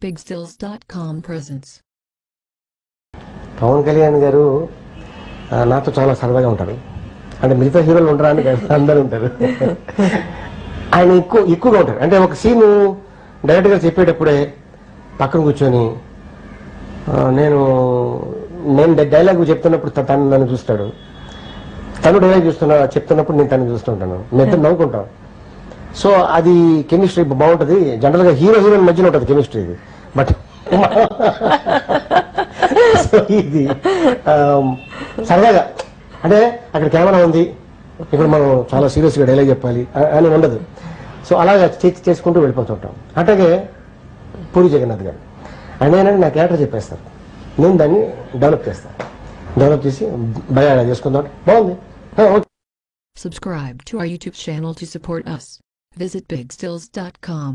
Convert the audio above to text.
BigStills.com presents. Pawan Kalyan గారు నాతో చాలా సరదాగా ఉంటారు. అంటే మిగతా హీరోలు ఉంటారా అని అందరూ ఉంటారు. ఆయన ఎక్కువగా ఉంటారు. అంటే ఒక సీను డైరెక్ట్గా చెప్పేటప్పుడే పక్కన కూర్చొని నేను డైలాగ్ చెప్తున్నప్పుడు తను నన్ను చూస్తాడు, తను డైలాగ్ చెప్తున్నప్పుడు నేను తను చూస్తుంటాను, మేము నవ్వుకుంటాం. సో అది కెమిస్ట్రీ బాగుంటుంది. జనరల్గా హీరోయిన్ మధ్యలో ఉంటుంది కెమిస్ట్రీ ఇది. బట్ ఇది సరదాగా అంటే అక్కడ కెమెరా ఉంది, ఇప్పుడు మనం చాలా సీరియస్గా డైలాగ్ చెప్పాలి అని ఉండదు. సో అలాగా చేసుకుంటూ వెళ్ళిపోతుంటాం. అట్లాగే పూరి జగన్నాథ్ గారు ఆయన నా క్యారెక్టర్ చెప్పేస్తారు, నేను దాన్ని డెవలప్ చేస్తాను. డెవలప్ చేసి భయ చేసుకుందాం, బాగుంది. Subscribe to our YouTube channel to support us. Visit BigStills.com.